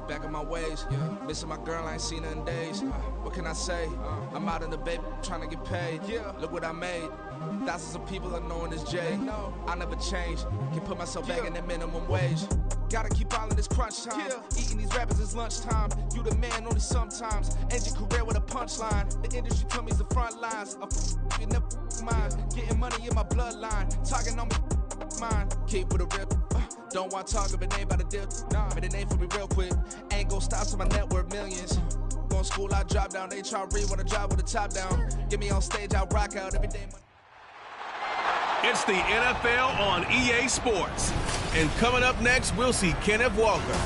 Back on my ways, missing my girl, I ain't seen her in days. What can I say? I'm out in the baby, trying to get paid. Look what I made. Thousands of people are knowing this J. I never change. Can put myself back in that minimum wage. Gotta keep all in this crunch time. Eating these rappers is lunchtime. You the man only sometimes. End your career with a punchline. The industry told me it's the front lines. You never mind. Getting money in my bloodline. Talking on me, mine. Keep with a rip. Don't want to talk if it ain't about a dip. Made a name for me real quick. Ain't gon' stop till my net worth millions. Going to school, I drop down. They try to read when I drive with the top down. Get me on stage, I rock out every day. It's the NFL on EA Sports. And coming up next, we'll see Kenneth Walker.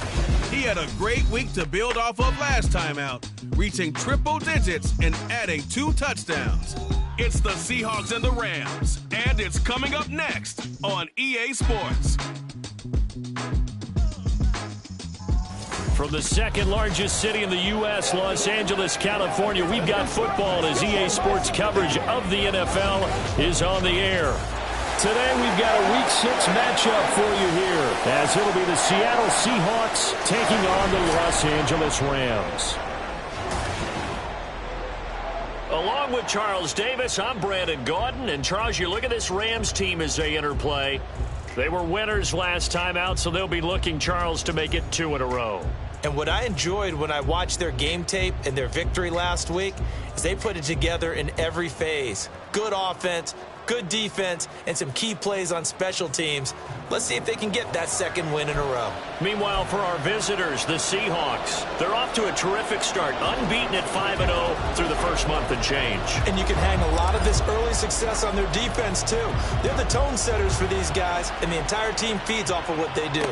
He had a great week to build off of last time out, reaching triple digits and adding 2 touchdowns. It's the Seahawks and the Rams, and it's coming up next on EA Sports. From the second largest city in the U.S., Los Angeles, California, we've got football as EA Sports coverage of the NFL is on the air. Today we've got a Week 6 matchup for you here, as it'll be the Seattle Seahawks taking on the Los Angeles Rams. Along with Charles Davis, I'm Brandon Gaudin. And Charles, you look at this Rams team as they interplay. They were winners last time out, so they'll be looking, Charles, to make it 2 in a row. And what I enjoyed when I watched their game tape and their victory last week is they put it together in every phase. Good offense, good defense, and some key plays on special teams. Let's see if they can get that 2nd win in a row. Meanwhile, for our visitors, the Seahawks, they're off to a terrific start, unbeaten at 5-0 through the first month and change. And you can hang a lot of this early success on their defense, too. They're the tone setters for these guys, and the entire team feeds off of what they do.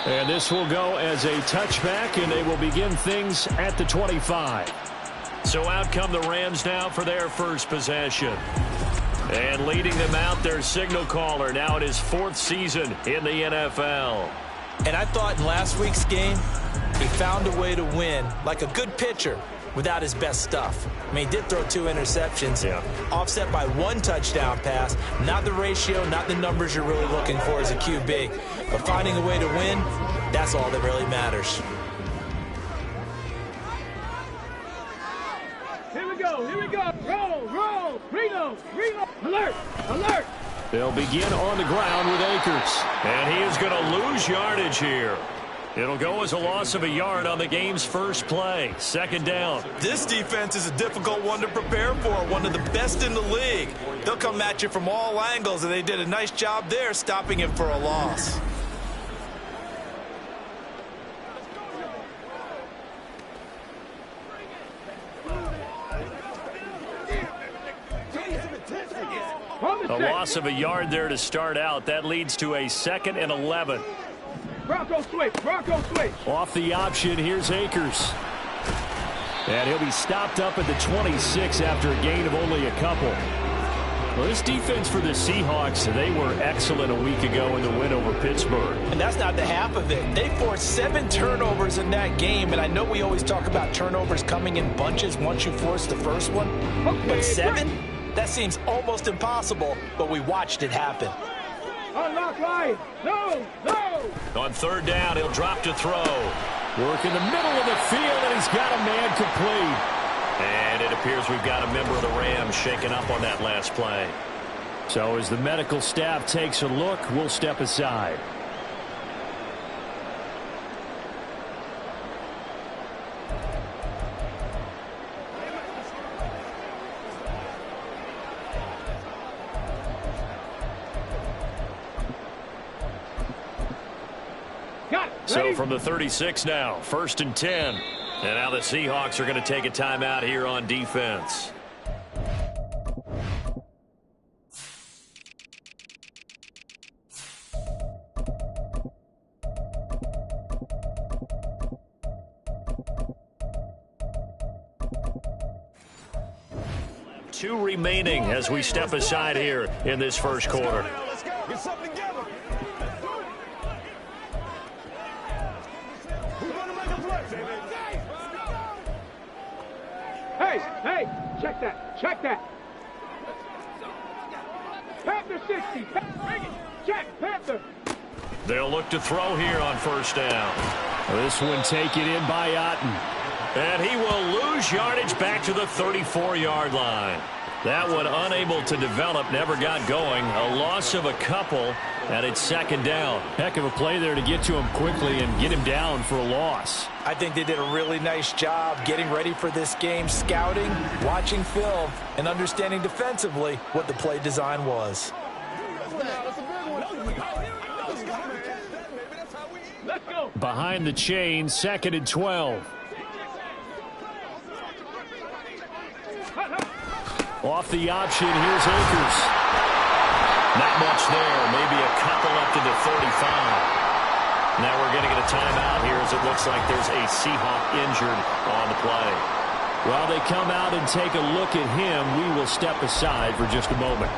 And this will go as a touchback, and they will begin things at the 25. So out come the Rams now for their first possession. And leading them out, their signal caller, now in his 4th season in the NFL. And I thought in last week's game, he found a way to win like a good pitcher without his best stuff. I mean, he did throw 2 interceptions, offset by 1 touchdown pass. Not the ratio, not the numbers you're really looking for as a QB. But finding a way to win, that's all that really matters. Here we go, roll, Reno, alert, alert. They'll begin on the ground with Akers. And he is going to lose yardage here. It'll go as a loss of a yard on the game's first play. 2nd down. This defense is a difficult one to prepare for, one of the best in the league. They'll come at you from all angles, and they did a nice job there stopping him for a loss. A loss of a yard there to start out. That leads to a 2nd and 11. Bronco switch. Off the option, here's Akers. And he'll be stopped up at the 26 after a gain of only a couple. Well, this defense for the Seahawks, they were excellent a week ago in the win over Pittsburgh. And that's not the half of it. They forced 7 turnovers in that game, and I know we always talk about turnovers coming in bunches once you force the first one. But 7? That seems almost impossible, but we watched it happen. Unlock line. No. On 3rd down, he'll drop to throw. Work in the middle of the field, and he's got a man complete. And it appears we've got a member of the Rams shaken up on that last play. So as the medical staff takes a look, we'll step aside. So from the 36 now, 1st and 10. And now the Seahawks are going to take a timeout here on defense. Two remaining as we step aside here in this first quarter. Get something together. Hey, check that. Panther 60. Check, Panther. They'll look to throw here on first down. This one taken in by Y.T.M. And he will lose yardage back to the 34-yard line. That one unable to develop, never got going. A loss of a couple, and it's second down. Heck of a play there to get to him quickly and get him down for a loss. I think they did a really nice job getting ready for this game, scouting, watching film, and understanding defensively what the play design was. Let's go. Behind the chain, 2nd and 12. Off the option, here's Akers. Not much there, maybe a couple up to the 35. Now we're going to get a timeout here as it looks like there's a Seahawk injured on the play. While they come out and take a look at him, we will step aside for just a moment.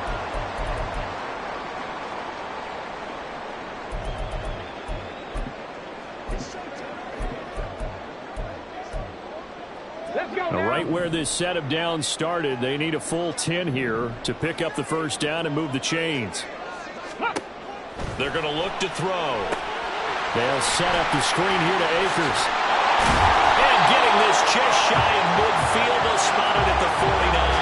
Right where this set of downs started, they need a full 10 here to pick up the first down and move the chains. They're going to look to throw. They'll set up the screen here to Akers. And getting this just shy of midfield, they'll spot it at the 49.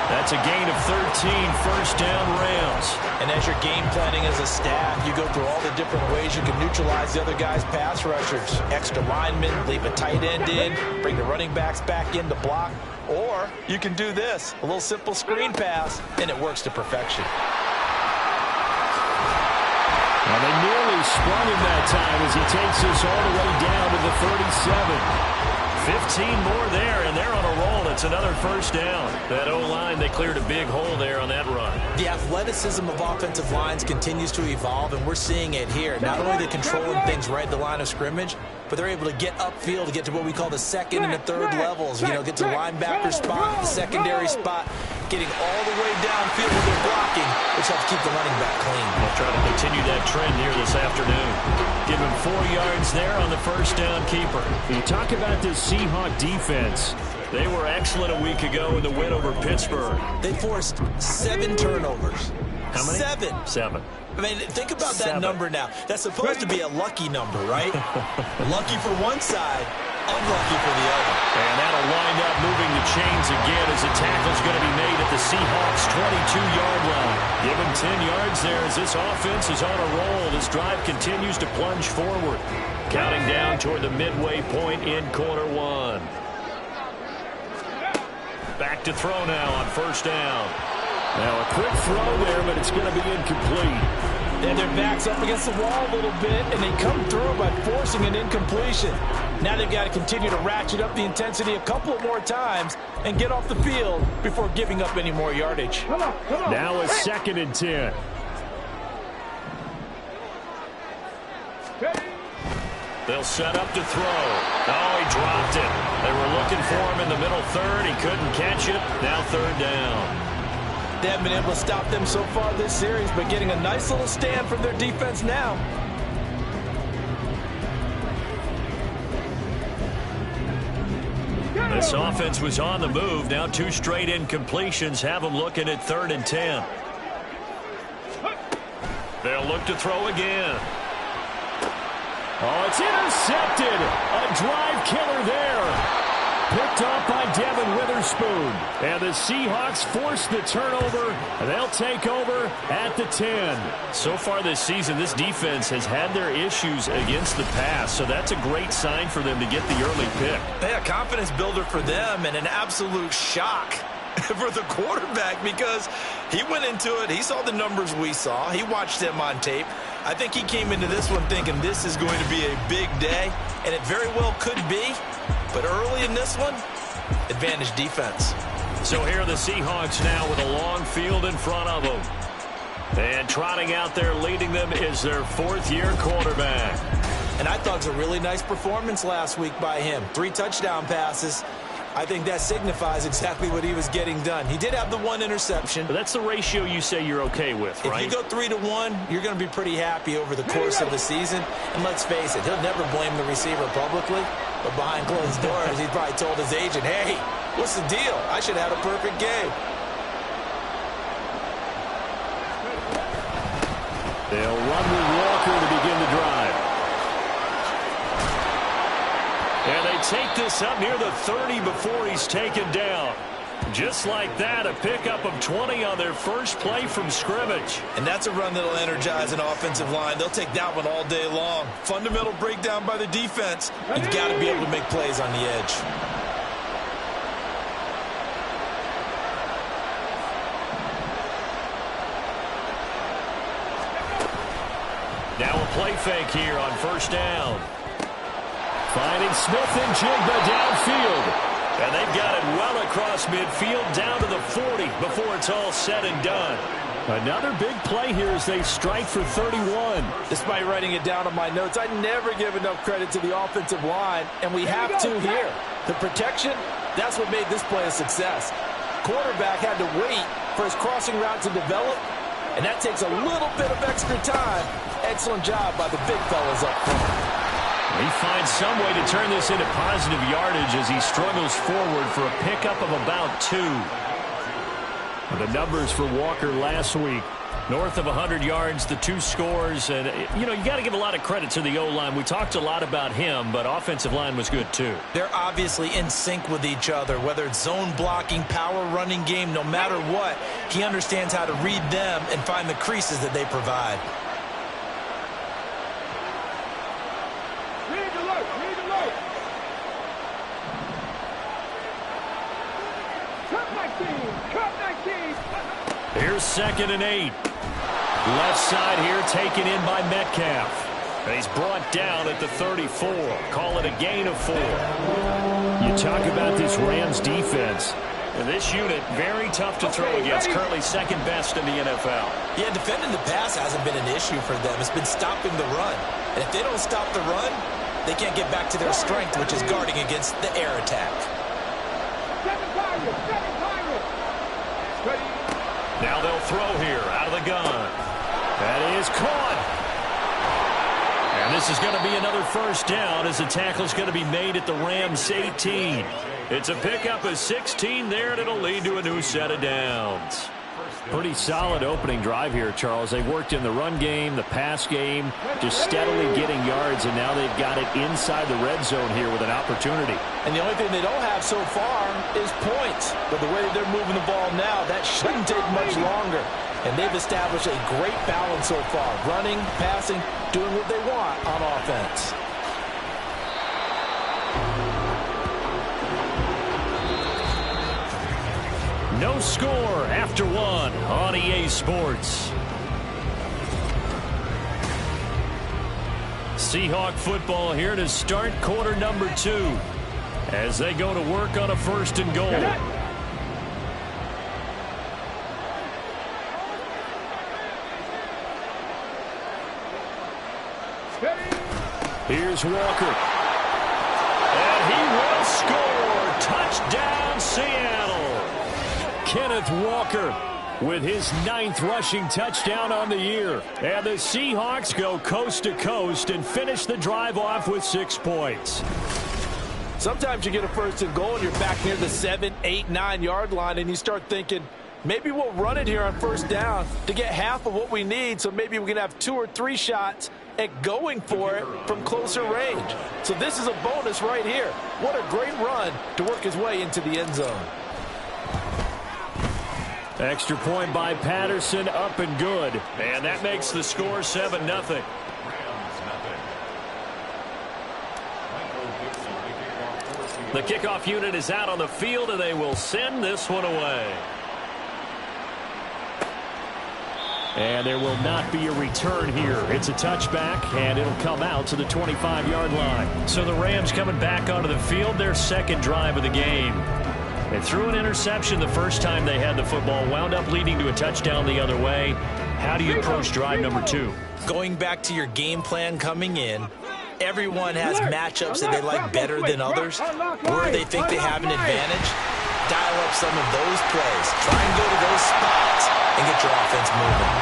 That's a gain of 13, first down Rams. And as you're game planning as a staff, you go through all the different ways you can neutralize the other guy's pass rushers. Extra linemen, leave a tight end in, bring the running backs back in to block. Or you can do this, a little simple screen pass, and it works to perfection. Well, they nearly sprung him that time as he takes us all the way down to the 37. 15 more there, and they're on a roll. It's another first down. That O-line, they cleared a big hole there on that run. The athleticism of offensive lines continues to evolve, and we're seeing it here. Not only are they controlling things right at the line of scrimmage, but they're able to get upfield to get to what we call the second and the third levels. You know, get to the linebacker spot, the secondary spot, getting all the way downfield with their blocking, which helps keep the running back clean. They'll try to continue that trend here this afternoon. Give him 4 yards there on the first down keeper. You talk about this Seahawk defense. They were excellent a week ago in the win over Pittsburgh. They forced 7 turnovers. How many? 7. I mean, think about that number now. That's supposed to be a lucky number, right? Lucky for one side, unlucky for the other. And that'll wind up moving the chains again as a tackle's going to be made at the Seahawks' 22-yard line. Give him 10 yards there as this offense is on a roll. This drive continues to plunge forward. Counting down toward the midway point in quarter one. Back to throw now on first down. Now a quick throw there, but it's going to be incomplete. And their back's up against the wall a little bit, and they come through by forcing an incompletion. Now they've got to continue to ratchet up the intensity a couple more times and get off the field before giving up any more yardage. Come on. Now a 2nd and 10. They'll set up to throw. Oh, he dropped it. They were looking for him in the middle third. He couldn't catch it. Now third down. They haven't been able to stop them so far this series, but getting a nice little stand from their defense now. This offense was on the move. Now 2 straight incompletions have them looking at 3rd and 10. They'll look to throw again. Oh, it's intercepted. A drive killer there. Picked off by Devin Witherspoon. And the Seahawks force the turnover. They'll take over at the 10. So far this season, this defense has had their issues against the pass. So that's a great sign for them to get the early pick. Yeah, confidence builder for them and an absolute shock for the quarterback because he went into it. He saw the numbers we saw. He watched them on tape. I think he came into this one thinking this is going to be a big day, and it very well could be. But early in this one, advantage defense. So here are the Seahawks now with a long field in front of them. And trotting out there leading them is their 4th-year quarterback. And I thought it was a really nice performance last week by him. 3 touchdown passes. I think that signifies exactly what he was getting done. He did have the 1 interception. But that's the ratio you say you're okay with, right? If you go 3-to-1, you're going to be pretty happy over the course of the season. And let's face it, he'll never blame the receiver publicly. But behind closed doors, he probably told his agent, hey, what's the deal? I should have had a perfect game. They'll run with Walker to begin break this up near the 30 before he's taken down. Just like that, a pickup of 20 on their first play from scrimmage. And that's a run that'll energize an offensive line. They'll take that one all day long. Fundamental breakdown by the defense. You've got to be able to make plays on the edge. Now a play fake here on first down. Finding Smith and Jigba downfield. And they've got it well across midfield down to the 40 before it's all said and done. Another big play here as they strike for 31. Despite writing it down on my notes, I never give enough credit to the offensive line, and we have to here. The protection, that's what made this play a success. Quarterback had to wait for his crossing route to develop, and that takes a little bit of extra time. Excellent job by the big fellas up front. He finds some way to turn this into positive yardage as he struggles forward for a pickup of about 2. The numbers for Walker last week, north of 100 yards, the 2 scores. And, you know, you got to give a lot of credit to the O-line. We talked a lot about him, but offensive line was good too. They're obviously in sync with each other, whether it's zone blocking, power running game, no matter what. He understands how to read them and find the creases that they provide. Here's 2nd and 8. Left side here taken in by Metcalf. And he's brought down at the 34. Call it a gain of 4. You talk about this Rams defense. And this unit, very tough to throw against. Currently 2nd best in the NFL. Yeah, defending the pass hasn't been an issue for them. It's been stopping the run. And if they don't stop the run, they can't get back to their strength, which is guarding against the air attack. Now they'll throw here out of the gun. That is caught. And this is going to be another first down as the tackle's going to be made at the Rams 18. It's a pickup of 16 there, and it'll lead to a new set of downs. Pretty solid opening drive here, Charles. They worked in the run game, the pass game, just steadily getting yards, and now they've got it inside the red zone here with an opportunity. And the only thing they don't have so far is points. But the way that they're moving the ball now, that shouldn't take much longer. And they've established a great balance so far. Running, passing, doing what they want on offense. No score after 1 on EA Sports. Seahawk football here to start quarter number 2 as they go to work on a 1st and goal. Here's Walker. And he will score. Touchdown, Seattle. Kenneth Walker with his 9th rushing touchdown on the year. And the Seahawks go coast to coast and finish the drive off with 6 points. Sometimes you get a 1st and goal and you're back near the 7, 8, 9 yard line and you start thinking, maybe we'll run it here on 1st down to get half of what we need, so maybe we can have 2 or 3 shots at going for it from closer range. So this is a bonus right here. What a great run to work his way into the end zone. Extra point by Patterson, up and good. And that makes the score 7-0. The kickoff unit is out on the field, and they will send this one away. And there will not be a return here. It's a touchback, and it'll come out to the 25-yard line. So the Rams coming back onto the field, their 2nd drive of the game. They threw an interception the first time they had the football, wound up leading to a touchdown the other way. How do you approach drive number 2? Going back to your game plan coming in, everyone has matchups that they like better than others. Where they think they have an advantage, dial up some of those plays. Try and go to those spots and get your offense moving.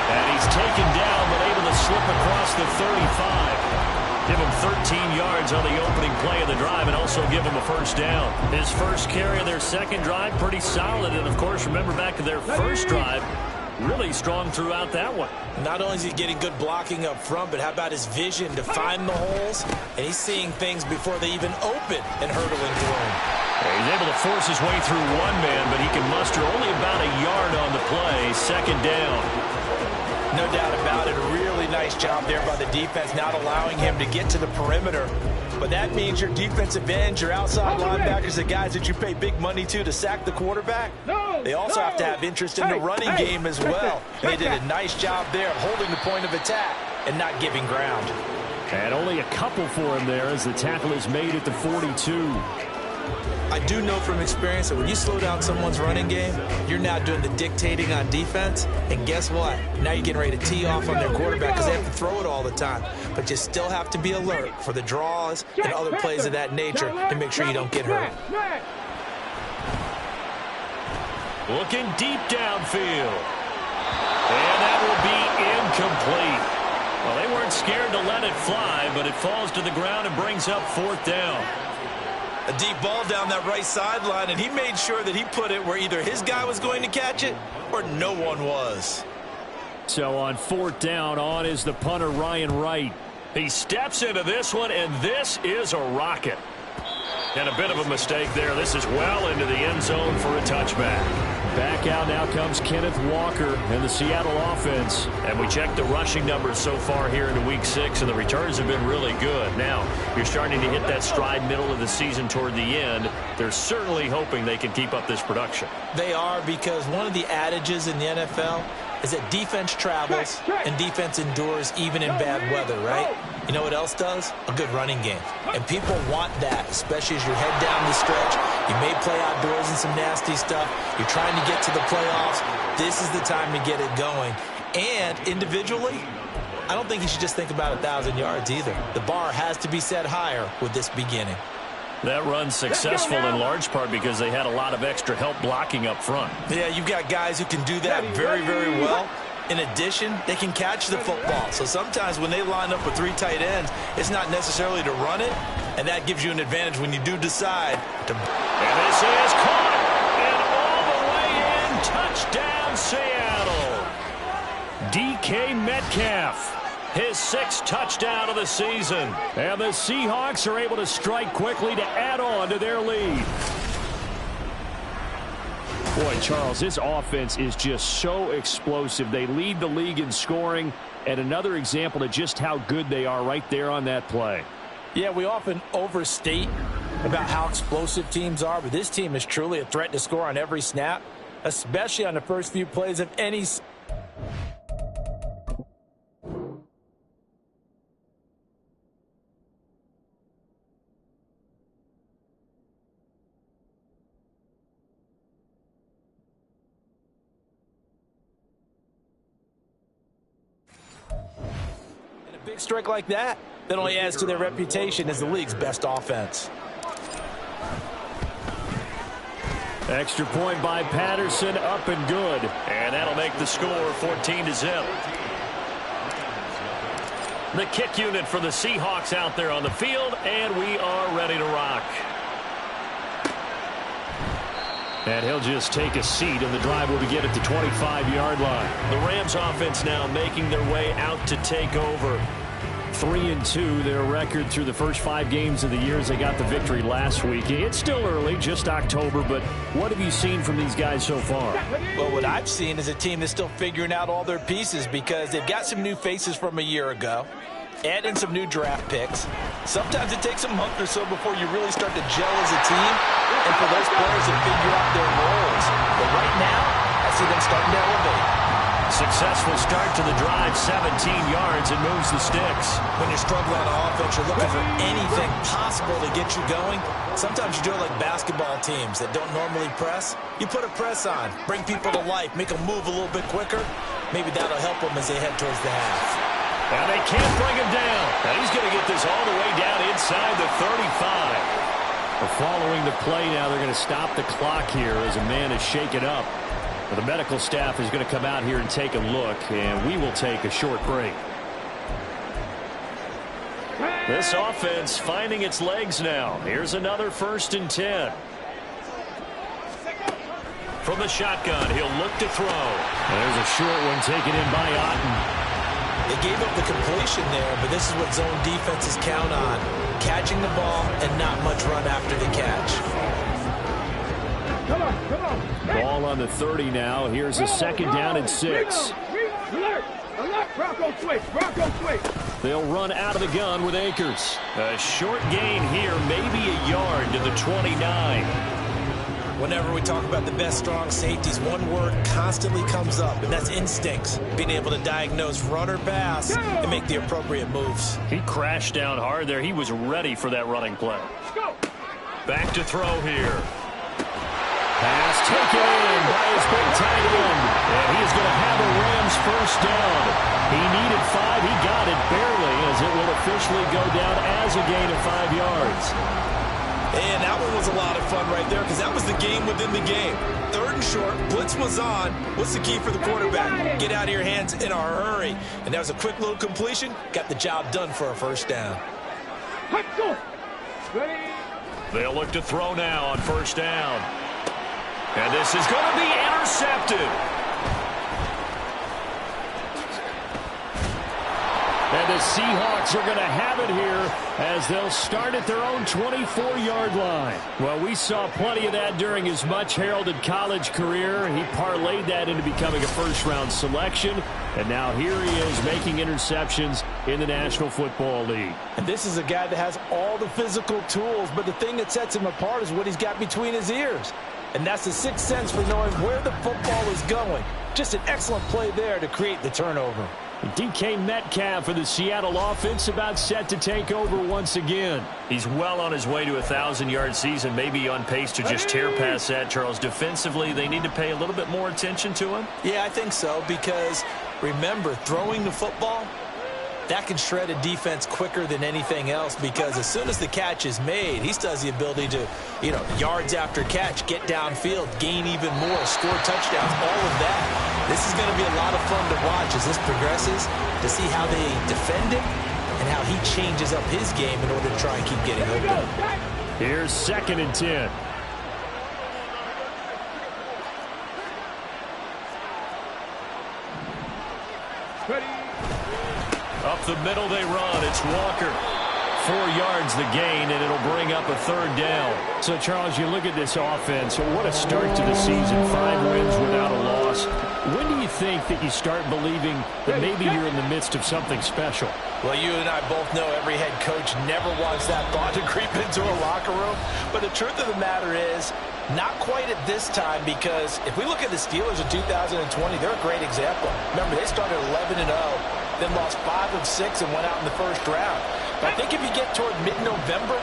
And he's taken down but able to slip across the 35. Give him 13 yards on the opening play of the drive and also give him a 1st down. His first carry of their 2nd drive, pretty solid. And, of course, remember back to their 1st drive, really strong throughout that one. Not only is he getting good blocking up front, but how about his vision to find the holes? And he's seeing things before they even open and hurtling through him. He's able to force his way through one man, but he can muster only about a yard on the play. Second down. No doubt about it. A really nice job there by the defense, not allowing him to get to the perimeter. But that means your defensive ends, your outside linebackers, the guys that you pay big money to sack the quarterback, they also have to have interest in the running game as well. And they did a nice job there of holding the point of attack and not giving ground. And only a couple for him there as the tackle is made at the 42. I do know from experience that when you slow down someone's running game, you're now doing the dictating on defense. And guess what? Now you're getting ready to tee off on their quarterback because they have to throw it all the time. But you still have to be alert for the draws and other plays of that nature to make sure you don't get hurt. Looking deep downfield. And that will be incomplete. Well, they weren't scared to let it fly, but it falls to the ground and brings up fourth down. A deep ball down that right sideline, and he made sure that he put it where either his guy was going to catch it or no one was. So on fourth down, on is the punter, Ryan Wright. He steps into this one, and this is a rocket. And a bit of a mistake there. This is well into the end zone for a touchback. Back out now comes Kenneth Walker and the Seattle offense. And we checked the rushing numbers so far here into Week 6, and the returns have been really good. Now, you're starting to hit that stride middle of the season toward the end. They're certainly hoping they can keep up this production. They are, because one of the adages in the NFL is that defense travels and defense endures even in bad weather, right? You know what else does? A good running game. And people want that, especially as you head down the stretch. You may play outdoors in some nasty stuff. You're trying to get to the playoffs. This is the time to get it going. And individually, I don't think you should just think about 1,000 yards either. The bar has to be set higher with this beginning. That run's successful in large part because they had a lot of extra help blocking up front. Yeah, you've got guys who can do that very, very well. In addition, they can catch the football. So sometimes when they line up with 3 tight ends, it's not necessarily to run it, and that gives you an advantage when you do decide to. And this is caught, and all the way in. Touchdown, Seattle. DK Metcalf. His 6th touchdown of the season. And the Seahawks are able to strike quickly to add on to their lead. Boy, Charles, this offense is just so explosive. They lead the league in scoring, and another example of just how good they are right there on that play. Yeah, we often overstate about how explosive teams are, but this team is truly a threat to score on every snap, especially on the first few plays of any. Big strike like that only adds to their reputation as the league's best offense. Extra point by Patterson, up and good. And that'll make the score 14-0. The kick unit for the Seahawks out there on the field, and we are ready to rock. And he'll just take a seat, and the drive will begin at the 25-yard line. The Rams offense now making their way out to take over. 3-2, their record through the first 5 games of the year as they got the victory last week. It's still early, just October, but what have you seen from these guys so far? Well, what I've seen is a team that's still figuring out all their pieces because they've got some new faces from a year ago. Add in some new draft picks. Sometimes it takes a month or so before you really start to gel as a team and for those players to figure out their roles. But right now, I see them starting to elevate. Successful start to the drive, 17 yards, and moves the sticks. When you're struggling on offense, you're looking for anything possible to get you going. Sometimes you do it like basketball teams that don't normally press. You put a press on, bring people to life, make them move a little bit quicker. Maybe that'll help them as they head towards the half. Now they can't bring him down. Now he's going to get this all the way down inside the 35. But following the play now, they're going to stop the clock here as a man is shaken up. The medical staff is going to come out here and take a look, and we will take a short break. This offense finding its legs now. Here's another 1st and 10. From the shotgun, he'll look to throw. There's a short one taken in by Otten. They gave up the completion there, but this is what zone defenses count on. Catching the ball and not much run after the catch. Come on, come on. Hey. Ball on the 30 now. Here's a second down and 6. Alert, alert, Bronco switch, Bronco switch. They'll run out of the gun with Akers. A short gain here, maybe a yard to the 29. Whenever we talk about the best strong safeties, one word constantly comes up, and that's instincts. Being able to diagnose run or pass and make the appropriate moves. He crashed down hard there. He was ready for that running play. Back to throw here. Pass taken in by his big tight end. And he is going to have a Rams first down. He needed 5. He got it barely, as it will officially go down as a gain of 5 yards. And that one was a lot of fun right there because that was the game within the game. 3rd and short, blitz was on. What's the key for the quarterback? Get out of your hands in a hurry. And that was a quick little completion. Got the job done for a first down. They'll look to throw now on first down. And this is going to be intercepted. And the Seahawks are going to have it here as they'll start at their own 24-yard line. Well, we saw plenty of that during his much-heralded college career. He parlayed that into becoming a first-round selection. And now here he is making interceptions in the National Football League. And this is a guy that has all the physical tools, but the thing that sets him apart is what he's got between his ears. And that's the sixth sense for knowing where the football is going. Just an excellent play there to create the turnover. DK Metcalf for the Seattle offense about set to take over once again. He's well on his way to a 1,000-yard season, maybe on pace to just tear past that, Charles. Defensively, they need to pay a little bit more attention to him? Yeah, I think so, because remember, throwing the football, that can shred a defense quicker than anything else because as soon as the catch is made, he still has the ability to, yards after catch, get downfield, gain even more, score touchdowns, all of that. This is going to be a lot of fun to watch as this progresses, to see how they defend him and how he changes up his game in order to try and keep getting open. Here's 2nd and 10. Up the middle they run. It's Walker. 4 yards the gain, and it'll bring up a 3rd down. So, Charles, you look at this offense. What a start to the season. 5 wins without a loss. When do you think that you start believing that maybe you're in the midst of something special? Well, you and I both know every head coach never wants that thought to creep into a locker room. But the truth of the matter is, not quite at this time, because if we look at the Steelers in 2020, they're a great example. Remember, they started 11-0. Then lost 5 of 6 and went out in the first round. But I think if you get toward mid-November,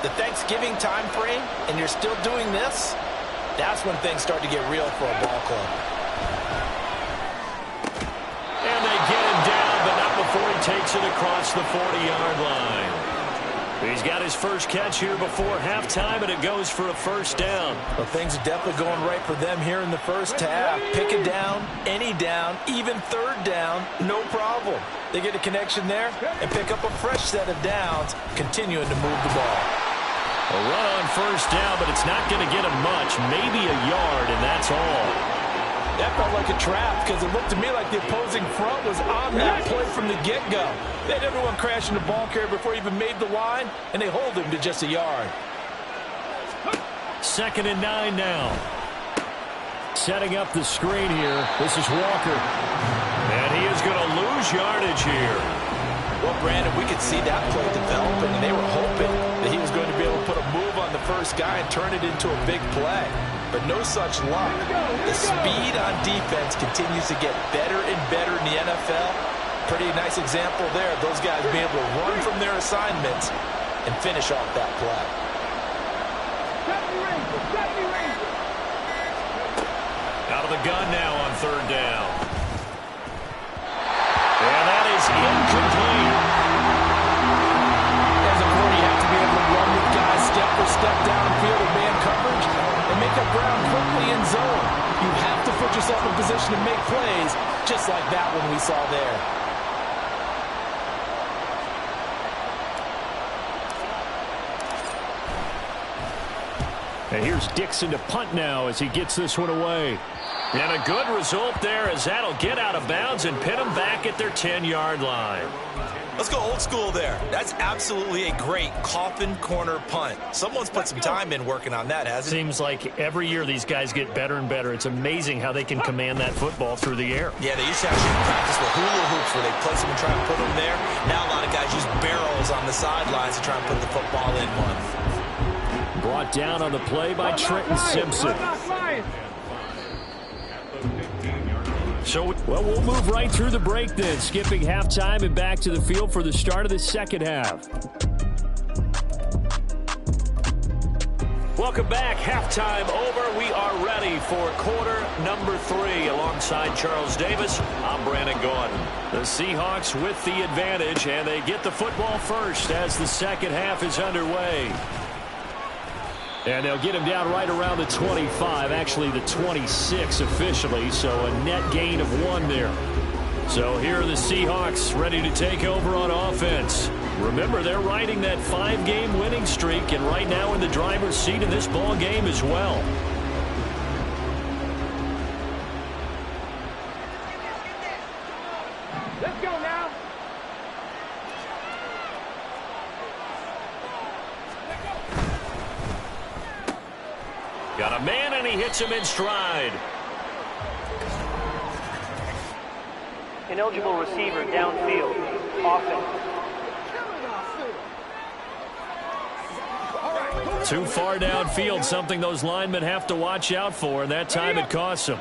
the Thanksgiving time frame, and you're still doing this, that's when things start to get real for a ball club. And they get him down, but not before he takes it across the 40-yard line. He's got his first catch here before halftime, and it goes for a first down. Well, things are definitely going right for them here in the first half. Pick a down, any down, even 3rd down, no problem. They get a connection there and pick up a fresh set of downs, continuing to move the ball. A run on first down, but it's not going to get him much, maybe a yard, and that's all. That felt like a trap because it looked to me like the opposing front was on that play from the get-go. They had everyone crashing the ball carrier before he even made the line, and they hold him to just a yard. 2nd and 9 now. Setting up the screen here. This is Walker. And he is going to lose yardage here. Well, Brandon, we could see that play developing, and they were hoping that he was going to be able to put a move on the first guy and turn it into a big play. But no such luck. The speed on defense continues to get better and better in the NFL. Pretty nice example there of those guys being able to run from their assignments and finish off that play. Out of the gun now on 3rd down. And that is incomplete. As a quarter, you have to be able to run with guys step for step downfield in man coverage and make up ground quickly in zone. You have to put yourself in position to make plays, just like that one we saw there. And here's Dixon to punt now as he gets this one away. And a good result there as that'll get out of bounds and pin them back at their 10-yard line. Let's go old school there. That's absolutely a great coffin corner punt. Someone's put some time in working on that, hasn't it? Seems like every year these guys get better and better. It's amazing how they can command that football through the air. Yeah, they used to actually practice with hula hoops where they place them and try and put them there. Now a lot of guys use barrels on the sidelines to try and put the football in one. Brought down on the play by Trenton Simpson. So, well, we'll move right through the break then, skipping halftime and back to the field for the start of the second half. Welcome back. Halftime over. We are ready for quarter number 3. Alongside Charles Davis, I'm Brandon Gordon. The Seahawks with the advantage, and they get the football first as the second half is underway. And they'll get him down right around the 25, actually the 26 officially, so a net gain of 1 there. So here are the Seahawks ready to take over on offense. Remember, they're riding that 5-game winning streak, and right now in the driver's seat in this ball game as well. Let's go now. Got a man, and he hits him in stride. Ineligible receiver downfield. Offense. Too far downfield, something those linemen have to watch out for, and that time it costs them.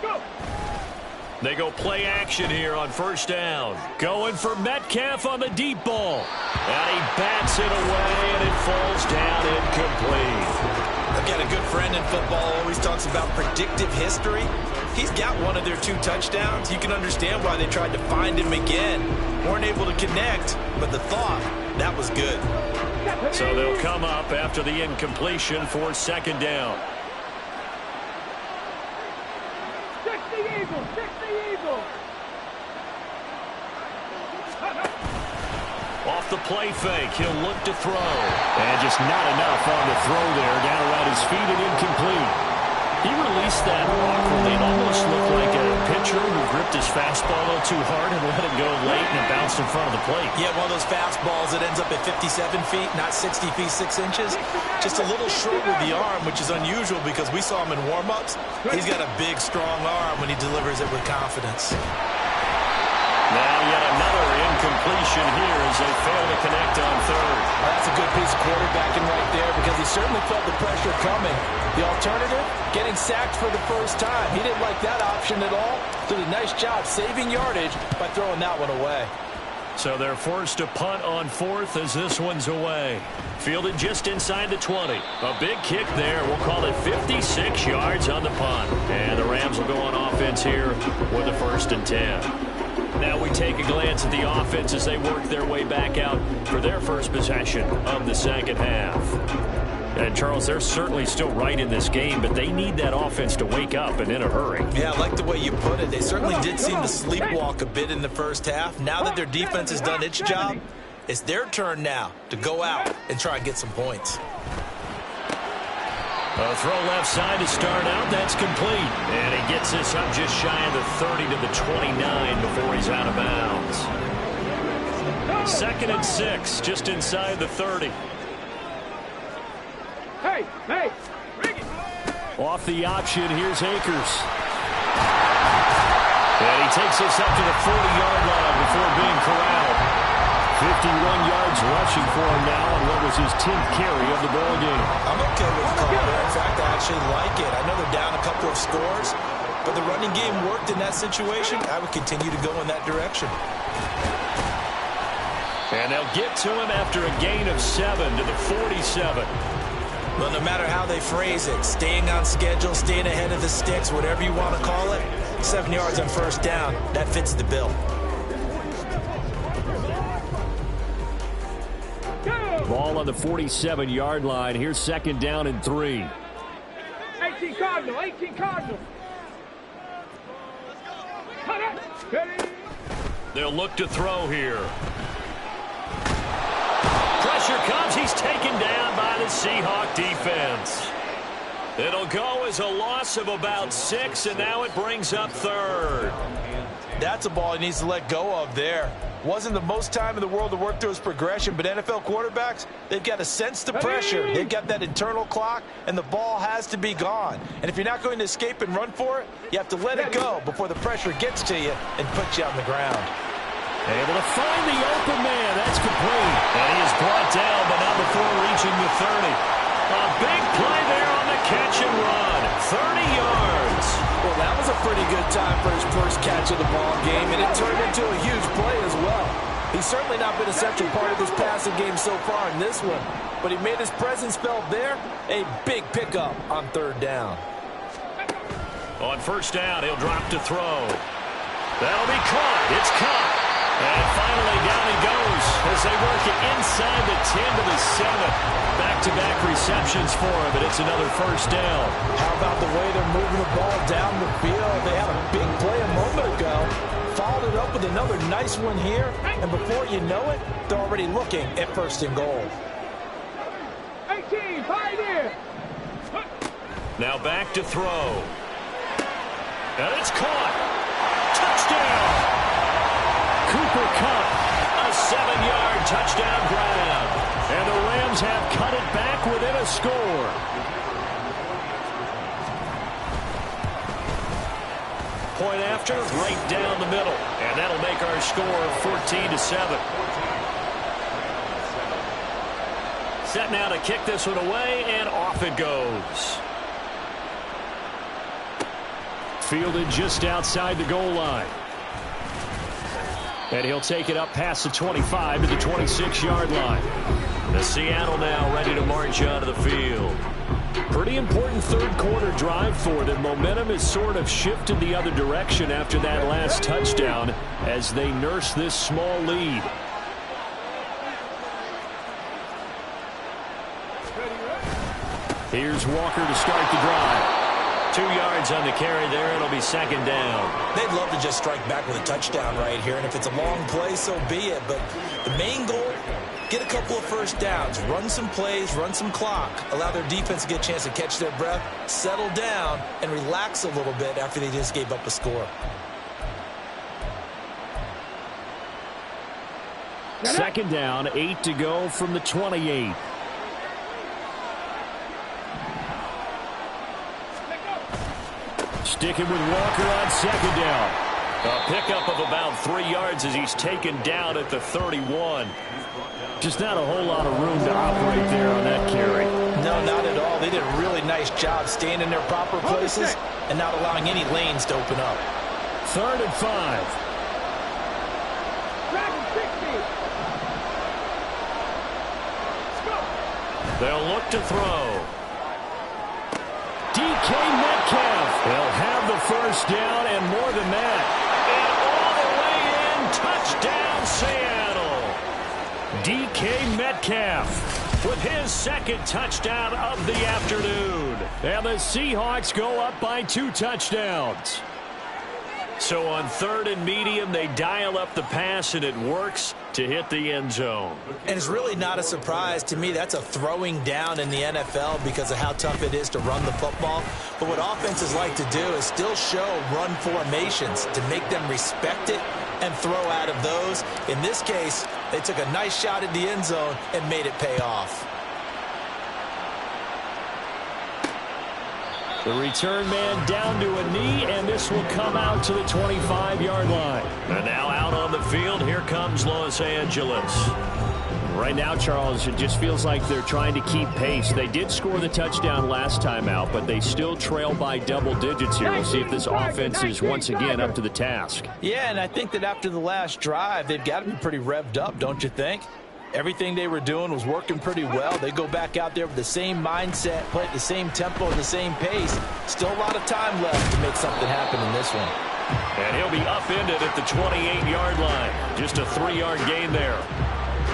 Go. They go play action here on first down. Going for Metcalf on the deep ball. And he bats it away, and it falls down incomplete. I've got a good friend in football, always talks about predictive history. He's got one of their 2 touchdowns. You can understand why they tried to find him again. Weren't able to connect, but the thought, that was good. So they'll come up after the incompletion for second down. Off the play fake, he'll look to throw. And just not enough on the throw there. Down around his feet and incomplete. He released that awkwardly. It almost looked like a pitcher who gripped his fastball a little too hard and let it go late, and it bounced in front of the plate. Yeah, one of those fastballs that ends up at 57 feet, not 60 feet, 6 inches. Just a little short with the arm, which is unusual because we saw him in warm-ups. He's got a big, strong arm when he delivers it with confidence. Now yet another incompletion here as they fail to connect on third. Well, that's a good piece of quarterbacking right there because he certainly felt the pressure coming. The alternative, getting sacked for the first time. He didn't like that option at all. Did a nice job saving yardage by throwing that one away. So they're forced to punt on fourth as this one's away. Fielded just inside the 20. A big kick there. We'll call it 56 yards on the punt. And the Rams will go on offense here with a 1st and 10. Now we take a glance at the offense as they work their way back out for their first possession of the second half. And, Charles, they're certainly still right in this game, but they need that offense to wake up and in a hurry. Yeah, I like the way you put it. They certainly did seem to sleepwalk a bit in the first half. Now that their defense has done its job, it's their turn now to go out and try and get some points. A throw left side to start out. That's complete. And he gets this up just shy of the 30 to the 29 before he's out of bounds. 2nd and 6, just inside the 30. Hey, bring it. Off the option, here's Akers. And he takes this up to the 40-yard line before being corralled. 51 yards rushing for him now on what was his 10th carry of the ball game. I'm okay with the call there. In fact, I actually like it. I know they're down a couple of scores, but the running game worked in that situation. I would continue to go in that direction. And they'll get to him after a gain of 7 to the 47. Well, no matter how they phrase it, staying on schedule, staying ahead of the sticks, whatever you want to call it, 7 yards on first down, that fits the bill. Ball on the 47-yard line. Here's 2nd down and 3. 18 Cardinal. They'll look to throw here. Pressure comes. He's taken down by the Seahawk defense. It'll go as a loss of about 6, and now it brings up 3rd. That's a ball he needs to let go of there. Wasn't the most time in the world to work through his progression, but NFL quarterbacks, they've got to sense the pressure. They've got that internal clock, and the ball has to be gone. And if you're not going to escape and run for it, you have to let it go before the pressure gets to you and puts you on the ground. Able to find the open man. That's complete. And he is brought down, but not before reaching the 30. A big play there on the catch and run. 30 yards. Well, that was a pretty good time for his first catch of the ball game, and it turned into a huge play as well. He's certainly not been a central part of this passing game so far in this one, but he made his presence felt there. A big pickup on 3rd down. On 1st down, he'll drop to throw. That'll be caught. It's caught. And finally, down he goes as they work it inside the 10 to the 7. Back-to-back receptions for him, and it's another 1st down. How about the way they're moving the ball down the field? They had a big play a moment ago, followed it up with another nice one here, and before you know it, they're already looking at 1st and goal. 18, pioneer. Now back to throw. And it's caught. Touchdown. Cooper Kupp, a 7-yard touchdown grab. and the Rams have cut it back within a score. Point after, right down the middle, and that'll make our score 14-7. Set now to kick this one away, and off it goes. Fielded just outside the goal line. And he'll take it up past the 25 to the 26-yard line. The Seattle now ready to march onto the field. Pretty important third-quarter drive for them. Momentum has sort of shifted the other direction after that last touchdown as they nurse this small lead. Here's Walker to start the drive. 2 yards on the carry there. It'll be second down. They'd love to just strike back with a touchdown right here, and if it's a long play, so be it. But the main goal, get a couple of first downs, run some plays, run some clock, allow their defense to get a chance to catch their breath, settle down, and relax a little bit after they just gave up a score. Second down, 8 to go from the 28. Sticking with Walker on second down. A pickup of about 3 yards as he's taken down at the 31. Just not a whole lot of room to operate there on that carry. No, not at all. They did a really nice job staying in their proper places and not allowing any lanes to open up. 3rd and 5. They'll look to throw. DK Metcalf. They'll have the first down and more than that. And all the way in, touchdown Seattle. DK Metcalf with his second touchdown of the afternoon. And the Seahawks go up by 2 touchdowns. So on 3rd and medium, they dial up the pass, and it works to hit the end zone. And it's really not a surprise to me. That's a throwing down in the NFL because of how tough it is to run the football. But what offenses like to do is still show run formations to make them respect it and throw out of those. In this case, they took a nice shot at the end zone and made it pay off. The return man down to a knee, and this will come out to the 25-yard line. And now out on the field, here comes Los Angeles. Right now, Charles, it just feels like they're trying to keep pace. They did score the touchdown last time out, but they still trail by double digits here. We'll see if this offense is once again up to the task. Yeah, and I think that after the last drive, they've got to be pretty revved up, don't you think? Everything they were doing was working pretty well. They go back out there with the same mindset, play at the same tempo, and the same pace. Still a lot of time left to make something happen in this one. And he'll be upended at the 28-yard line. Just a 3-yard gain there.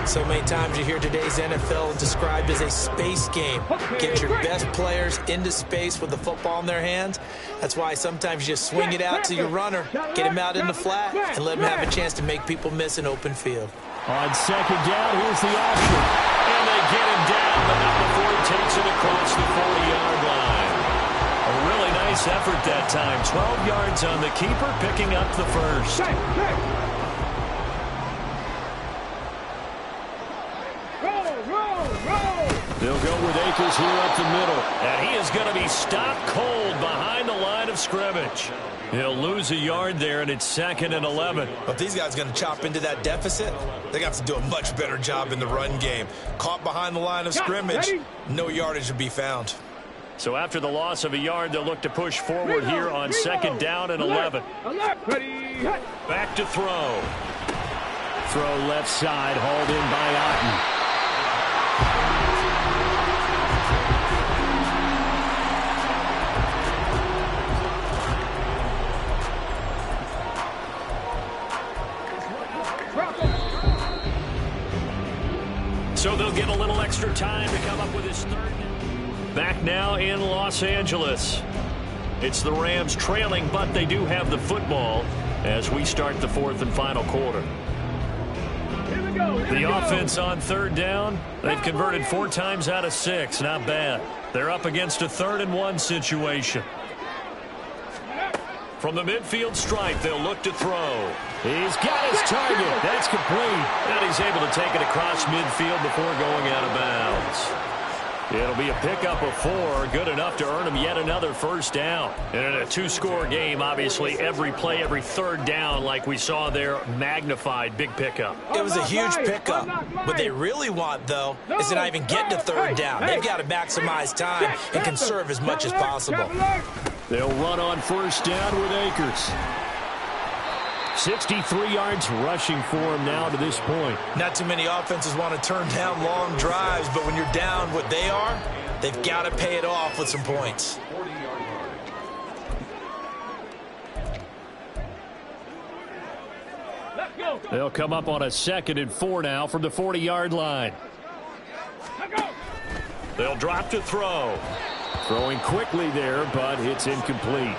So many times you hear today's NFL described as a space game. Get your best players into space with the football in their hands. That's why sometimes you just swing it out to your runner, get him out in the flat, and let him have a chance to make people miss an open field. On second down, here's the option. And they get him down, but not before he takes it across the 40-yard line. A really nice effort that time. 12 yards on the keeper, picking up the first. They'll go with Akers here up the middle. And he is going to be stopped cold behind the line of scrimmage. He'll lose a yard there, and it's 2nd and 11. But these guys are going to chop into that deficit. They're going to have to do a much better job in the run game. Caught behind the line of scrimmage, no yardage to be found. So after the loss of a yard, they'll look to push forward here on 2nd down and 11. Back to throw. Throw left side, hauled in by Otten. So they'll get a little extra time to come up with his third. Back now in Los Angeles. It's the Rams trailing, but they do have the football as we start the 4th and final quarter. The offense on 3rd down, they've converted 4 times out of 6. Not bad. They're up against a 3rd and 1 situation. From the midfield stripe, they'll look to throw. He's got his target. That's complete. And he's able to take it across midfield before going out of bounds. It'll be a pickup of 4, good enough to earn him yet another first down. And in a 2-score game, obviously every play, every 3rd down, like we saw there, magnified, big pickup. It was a huge pickup. What they really want, though, is to not even get to 3rd down. They've got to maximize time and conserve as much as possible. They'll run on 1st down with Akers. 63 yards rushing for him now to this point. Not too many offenses want to turn down long drives, but when you're down what they are, they've got to pay it off with some points. They'll come up on a 2nd and 4 now from the 40-yard line. They'll drop to throw. Throwing quickly there, but it's incomplete.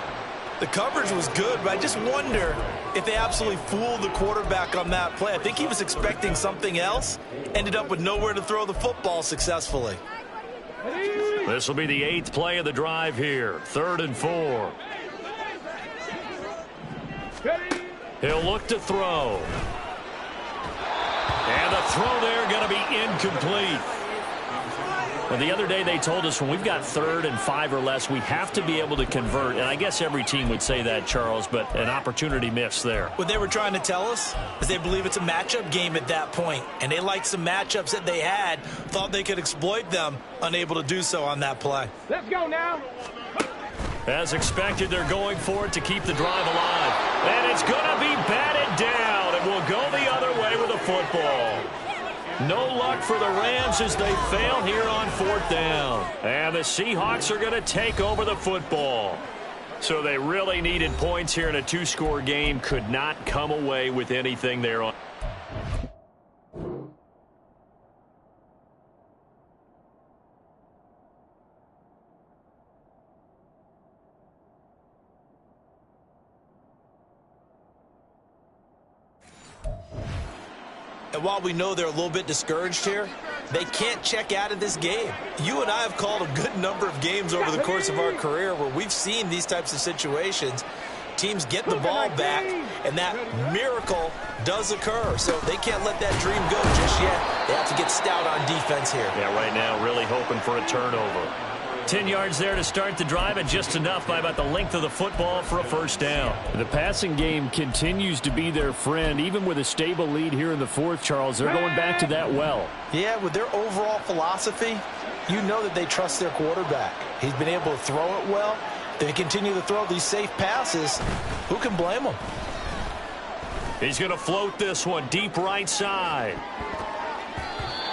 The coverage was good, but I just wonder if they absolutely fooled the quarterback on that play. I think he was expecting something else. Ended up with nowhere to throw the football successfully. This will be the 8th play of the drive here. 3rd and 4. He'll look to throw. And the throw there going to be incomplete. Well, the other day they told us when we've got 3rd and 5 or less, we have to be able to convert. And I guess every team would say that, Charles, but an opportunity missed there. What they were trying to tell us is they believe it's a matchup game at that point. And they liked some matchups that they had, thought they could exploit them, unable to do so on that play. Let's go now. As expected, they're going for it to keep the drive alive. And it's going to be batted down. It will go the other way with a football. No luck for the Rams as they fail here on 4th down. And the Seahawks are going to take over the football. So they really needed points here in a 2-score game. Could not come away with anything there on. And while we know they're a little bit discouraged here, they can't check out of this game. You and I have called a good number of games over the course of our career where we've seen these types of situations. Teams get the ball back, and that miracle does occur. So they can't let that dream go just yet. They have to get stout on defense here. Yeah, right now really hoping for a turnover. 10 yards there to start the drive, and just enough by about the length of the football for a first down. The passing game continues to be their friend. Even with a stable lead here in the 4th, Charles, they're going back to that well. Yeah, with their overall philosophy, you know that they trust their quarterback. He's been able to throw it well. They continue to throw these safe passes. Who can blame them? He's going to float this one deep right side.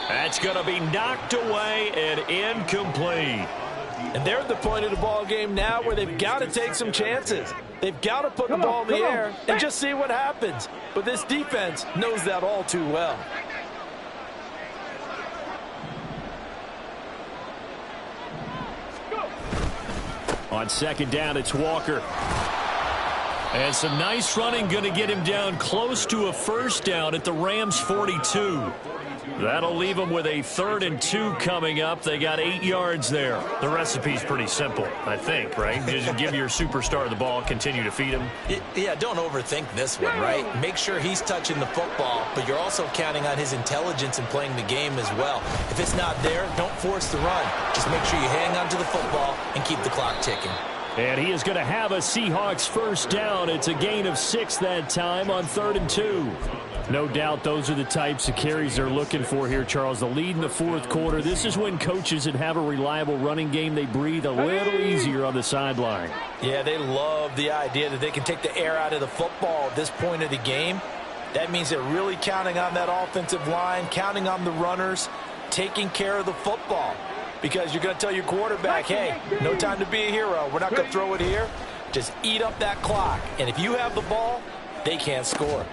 That's going to be knocked away and incomplete. And they're at the point of the ball game now where they've got to take some chances. They've got to put the ball in the air and just see what happens. But this defense knows that all too well. On second down, it's Walker. And some nice running going to get him down close to a first down at the Rams' 42. That'll leave them with a 3rd and 2 coming up. They got 8 yards there. The recipe's pretty simple, I think, right? Just give your superstar the ball, continue to feed him. Yeah, don't overthink this one, right? Make sure he's touching the football, but you're also counting on his intelligence in playing the game as well. If it's not there, don't force the run. Just make sure you hang on to the football and keep the clock ticking. And he is going to have a Seahawks first down. It's a gain of 6 that time on 3rd and 2. No doubt those are the types of carries they're looking for here, Charles. The lead in the 4th quarter. This is when coaches that have a reliable running game, they breathe a little easier on the sideline. Yeah, they love the idea that they can take the air out of the football at this point of the game. That means they're really counting on that offensive line, counting on the runners, taking care of the football. Because you're going to tell your quarterback, hey, no time to be a hero. We're not going to throw it here. Just eat up that clock. And if you have the ball, they can't score.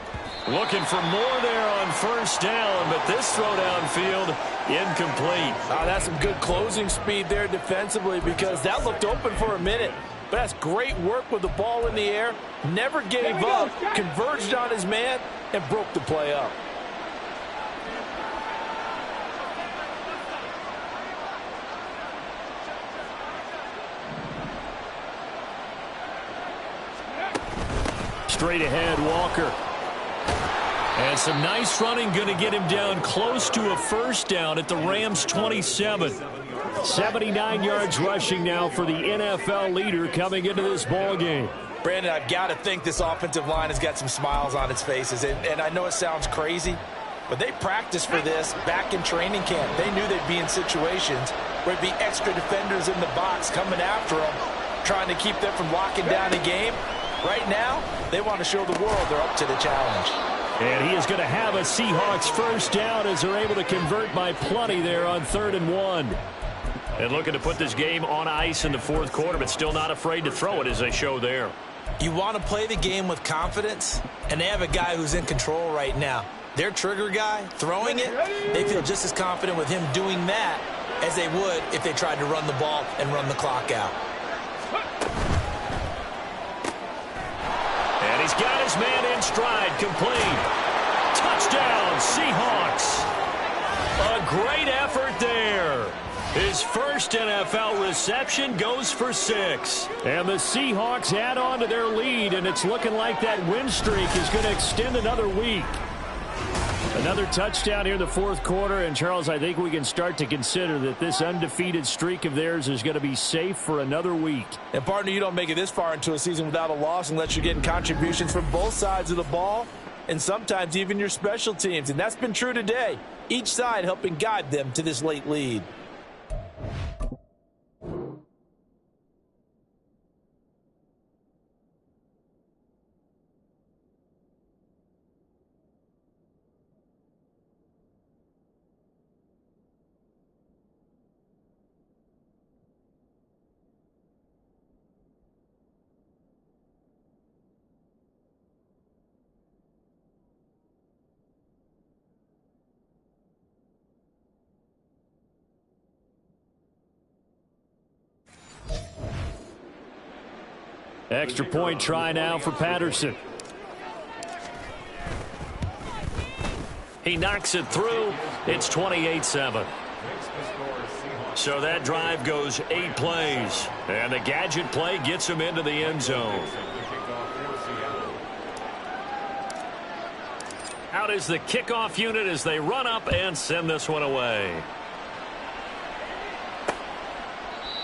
Looking for more there on first down, but this throw downfield incomplete. That's some good closing speed there defensively because that looked open for a minute. But that's great work with the ball in the air. Never gave up, converged on his man, and broke the play up. Straight ahead, Walker. And some nice running going to get him down close to a first down at the Rams' 27. 79 yards rushing now for the NFL leader coming into this ball game. Brandon, I've got to think this offensive line has got some smiles on its faces. And I know it sounds crazy, but they practiced for this back in training camp. They knew they'd be in situations where it'd be extra defenders in the box coming after them, trying to keep them from locking down a game. Right now, they want to show the world they're up to the challenge. And he is going to have a Seahawks first down as they're able to convert by plenty there on 3rd and 1. And looking to put this game on ice in the 4th quarter, but still not afraid to throw it as they show there. You want to play the game with confidence, and they have a guy who's in control right now. Their trigger guy, throwing it, they feel just as confident with him doing that as they would if they tried to run the ball and run the clock out. And he's got his man in stride, complete. Touchdown, Seahawks. A great effort there. His first NFL reception goes for 6. And the Seahawks add on to their lead, and it's looking like that win streak is going to extend another week. Another touchdown here in the 4th quarter, and Charles, I think we can start to consider that this undefeated streak of theirs is going to be safe for another week. And partner, you don't make it this far into a season without a loss unless you're getting contributions from both sides of the ball and sometimes even your special teams. And that's been true today. Each side helping guide them to this late lead. Extra point try now for Patterson. He knocks it through. It's 28-7. So that drive goes 8 plays. And the gadget play gets him into the end zone. Out is the kickoff unit as they run up and send this one away.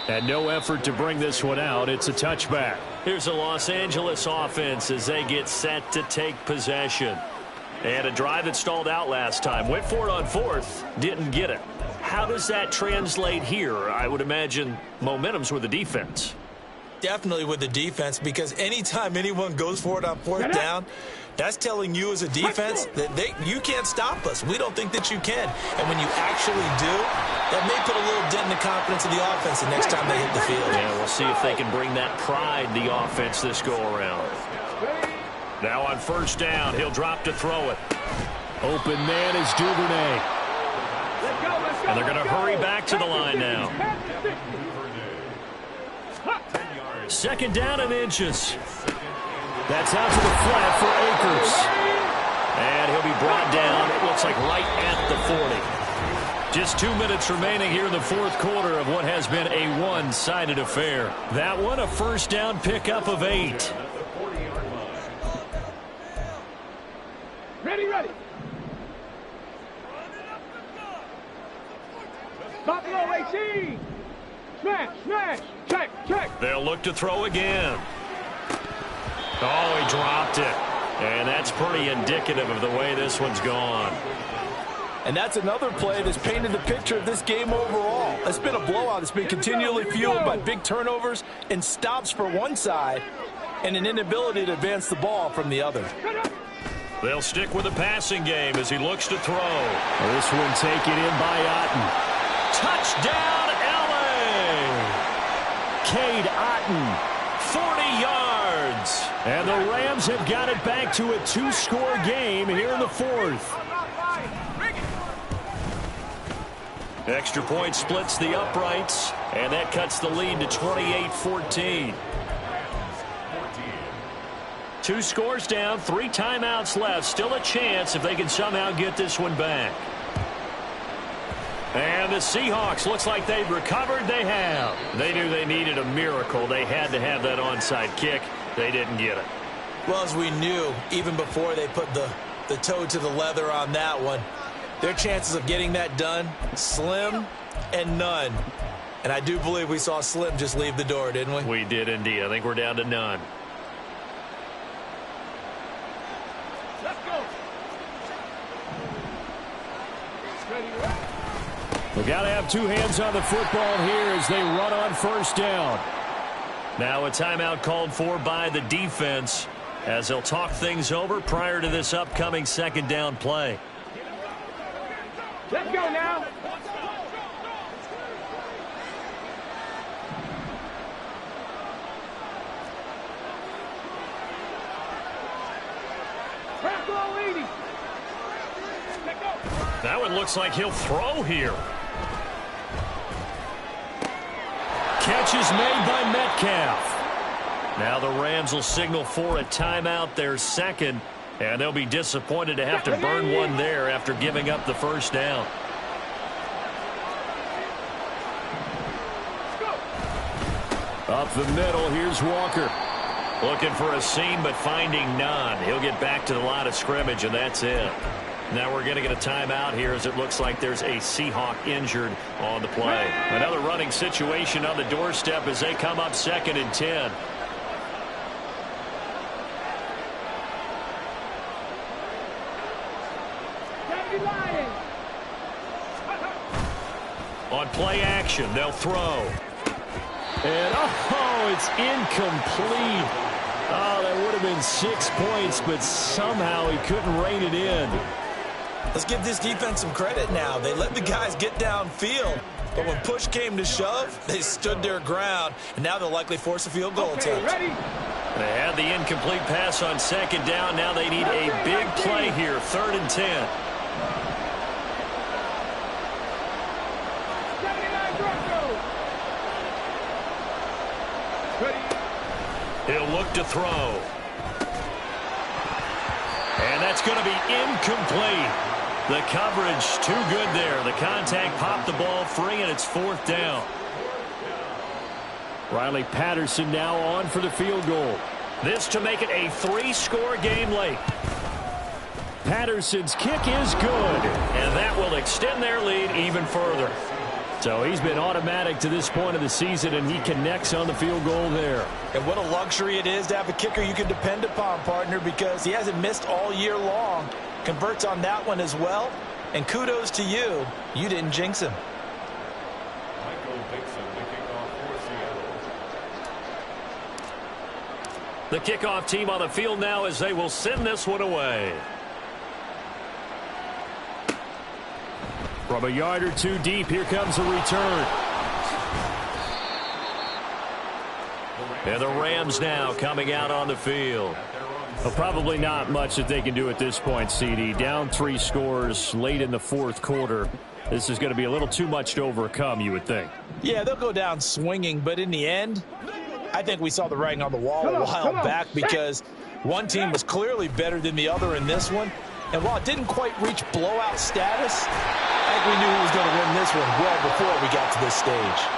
And no effort to bring this one out. It's a touchback. Here's the Los Angeles offense as they get set to take possession. And a drive that stalled out last time. Went for it on 4th. Didn't get it. How does that translate here? I would imagine momentum's with the defense. Definitely with the defense, because anytime anyone goes for it on 4th down, that's telling you as a defense that you can't stop us. We don't think that you can. And when you actually do, that may put a little dent in the confidence of the offense the next time they hit the field. Yeah, we'll see if they can bring that pride in the offense this go-around. Now on 1st down, he'll drop to throw it. Open man is Duvernay. And they're going to hurry back to the line now. Second down and inches. That's out to the flat for Akers. And he'll be brought down, it looks like right at the 40. Just 2 minutes remaining here in the fourth quarter of what has been a one-sided affair. That one a first down pickup of 8. Ready, ready. Buffalo AC. Smash, smash. Check, check. They'll look to throw again. Oh, he dropped it. And that's pretty indicative of the way this one's gone. And that's another play that's painted the picture of this game overall. It's been a blowout. It's been continually fueled by big turnovers and stops for one side and an inability to advance the ball from the other. They'll stick with the passing game as he looks to throw. This one taken in by Otten. Touchdown, L.A. Cade Otten, 40 yards. And the Rams have got it back to a 2-score game here in the fourth. Extra point splits the uprights, and that cuts the lead to 28-14. 2 scores down, 3 timeouts left. Still a chance if they can somehow get this one back. And the Seahawks, looks like they've recovered. They have. They knew they needed a miracle. They had to have that onside kick. They didn't get it. Well, as we knew, even before they put the toe to the leather on that one, their chances of getting that done, slim and none. And I do believe we saw Slim just leave the door, didn't we? We did indeed. I think we're down to none. Let's go. We've got to have 2 hands on the football here as they run on first down. Now a timeout called for by the defense as they'll talk things over prior to this upcoming second down play. Let's go now. That one looks like he'll throw here. Catch is made by Metcalf. Now the Rams will signal for a timeout, their second, and they'll be disappointed to have to burn one there after giving up the first down. Up the middle, here's Walker. Looking for a seam, but finding none. He'll get back to the line of scrimmage, and that's it. Now we're going to get a timeout here as it looks like there's a Seahawk injured on the play. Another running situation on the doorstep as they come up 2nd and 10. On play action, they'll throw. And, oh, it's incomplete. Oh, that would have been 6 points, but somehow he couldn't rein it in. Let's give this defense some credit now. They let the guys get downfield, but when push came to shove, they stood their ground, and now they'll likely force a field goal attempt. Ready? They had the incomplete pass on second down. Now they need a big play here, 3rd and 10. He'll look to throw. And that's going to be incomplete. The coverage too good there. The contact popped the ball free, and it's 4th down. Riley Patterson now on for the field goal. This to make it a 3-score game late. Patterson's kick is good, and that will extend their lead even further. So he's been automatic to this point of the season, and he connects on the field goal there. And what a luxury it is to have a kicker you can depend upon, partner, because he hasn't missed all year long. Converts on that one as well. And kudos to you. You didn't jinx him. The kickoff team on the field now as they will send this one away. From a yard or two deep, here comes a return. And the Rams now coming out on the field. Well, probably not much that they can do at this point, CD. Down 3 scores late in the fourth quarter. This is going to be a little too much to overcome, you would think. Yeah, they'll go down swinging, but in the end, I think we saw the writing on the wall a while back because one team was clearly better than the other in this one. And while it didn't quite reach blowout status, I think we knew who was going to win this one well before we got to this stage.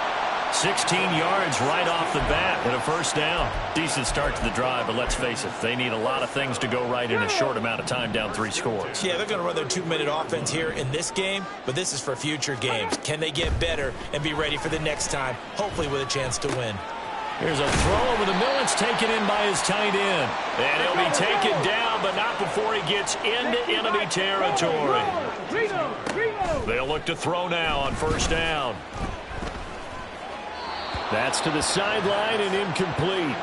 16 yards right off the bat and a first down. Decent start to the drive, but let's face it, they need a lot of things to go right in a short amount of time, down 3 scores. Yeah, they're going to run their 2-minute offense here in this game, but this is for future games. Can they get better and be ready for the next time, hopefully with a chance to win? Here's a throw over the middle. It's taken in by his tight end. And he'll be taken down, but not before he gets into enemy territory. They'll look to throw now on first down. That's to the sideline and incomplete.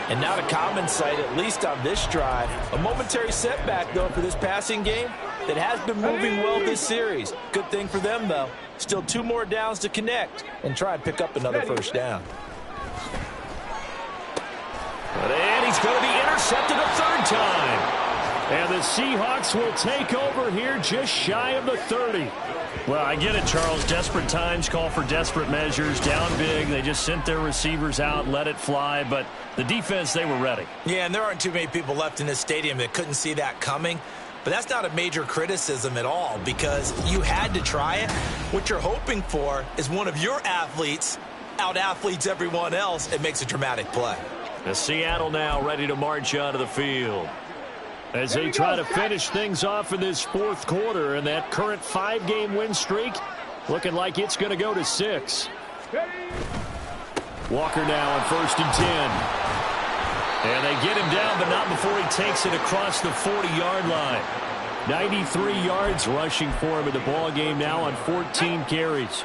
And not a common sight, at least on this drive. A momentary setback, though, for this passing game that has been moving well this series. Good thing for them, though. Still 2 more downs to connect and try and pick up another first down. And he's going to be intercepted a third time. And the Seahawks will take over here just shy of the 30. Well, I get it, Charles. Desperate times call for desperate measures. Down big. They just sent their receivers out, let it fly. But the defense, they were ready. Yeah, and there aren't too many people left in this stadium that couldn't see that coming. But that's not a major criticism at all because you had to try it. What you're hoping for is one of your athletes out-athletes everyone else and makes a dramatic play. The Seattle now ready to march out of the field as they try to finish things off in this fourth quarter, and that current 5-game win streak looking like it's going to go to 6. Walker now on 1st and 10. And they get him down, but not before he takes it across the 40-yard line. 93 yards rushing for him in the ball game now on 14 carries.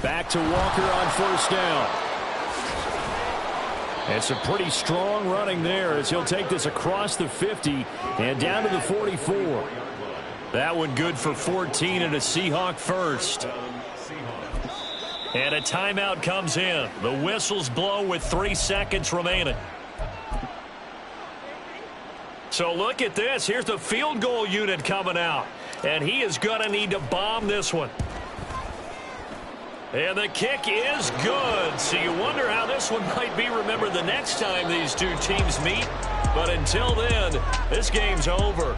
Back to Walker on first down. And some pretty strong running there as he'll take this across the 50 and down to the 44. That one good for 14 and a Seahawk first. And a timeout comes in. The whistles blow with 3 seconds remaining. So look at this. Here's the field goal unit coming out. And he is going to need to bomb this one. And the kick is good. So you wonder how this one might be remembered the next time these two teams meet. But until then, this game's over.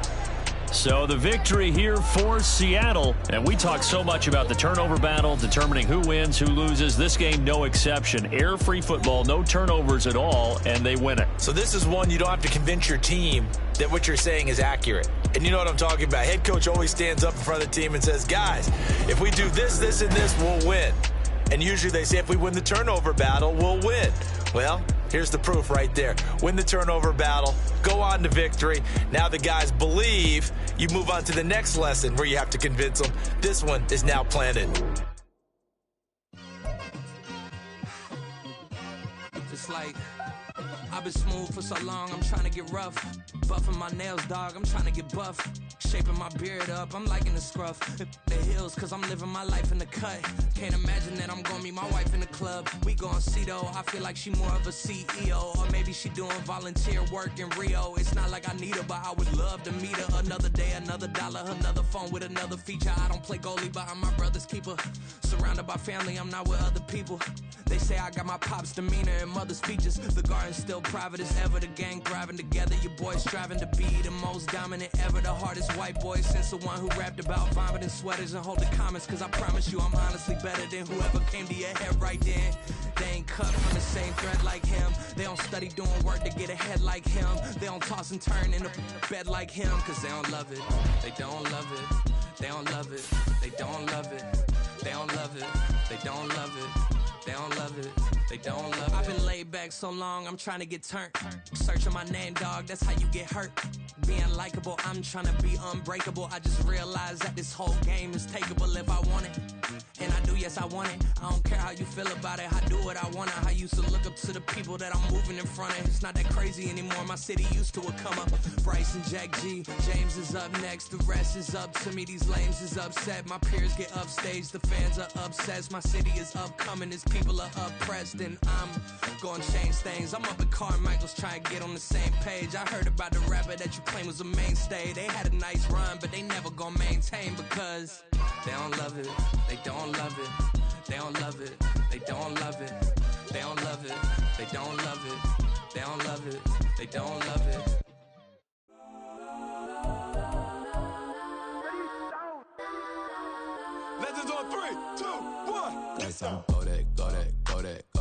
So the victory here for Seattle. And we talk so much about the turnover battle, determining who wins, who loses. This game, no exception. Air-free football, no turnovers at all, and they win it. So this is one you don't have to convince your team that what you're saying is accurate. And you know what I'm talking about. Head coach always stands up in front of the team and says, guys, if we do this, this, and this, we'll win. And usually they say if we win the turnover battle, we'll win. Well, here's the proof right there. Win the turnover battle, go on to victory. Now the guys believe. You move on to the next lesson where you have to convince them. This one is now planted. Just like I've been smooth for so long, I'm trying to get rough. Buffing my nails, dog, I'm trying to get buff. Shaping my beard up, I'm liking the scruff. The hills, cause I'm living my life in the cut. Can't imagine that I'm gonna meet my wife in the club. We gon' see though, I feel like she more of a CEO. Or maybe she doing volunteer work in Rio. It's not like I need her, but I would love to meet her. Another day, another dollar, another phone with another feature. I don't play goalie, but I'm my brother's keeper. Surrounded by family, I'm not with other people. They say I got my pop's demeanor and mother's features. The garden's still private as ever, the gang thriving together. Your boys striving to be the most dominant ever. The hardest white boy since the one who rapped about vomiting sweaters and holding comments. Cause I promise you I'm honestly better than whoever came to your head right then. They ain't cut from the same thread like him. They don't study doing work to get ahead like him. They don't toss and turn in the bed like him. Cause they don't love it, they don't love it. They don't love it, they don't love it. They don't love it, they don't love it. They don't love it, they don't love it. I've been laid back so long, I'm trying to get turned. Searching my name, dog, that's how you get hurt. Being likable, I'm trying to be unbreakable. I just realized that this whole game is takeable if I want it. And I do, yes, I want it. I don't care how you feel about it, I do what I want it. I used to look up to the people that I'm moving in front of. It's not that crazy anymore, my city used to a come up. Bryce and Jack G, James is up next. The rest is up to me, these lames is upset. My peers get upstaged, the fans are obsessed. My city is upcoming, it's people are oppressed, and I'm gonna change things. I'm up at Carmichael's trying to get on the same page. I heard about the rapper that you claim was a mainstay. They had a nice run, but they never gonna maintain because They don't love it. They don't love it. They don't love it. They don't love it. They don't love it. They don't love it. They don't love it. They don't love it. Legends on 3, 2, 1. Yes, I'm Kodak, Kodak, Kodak.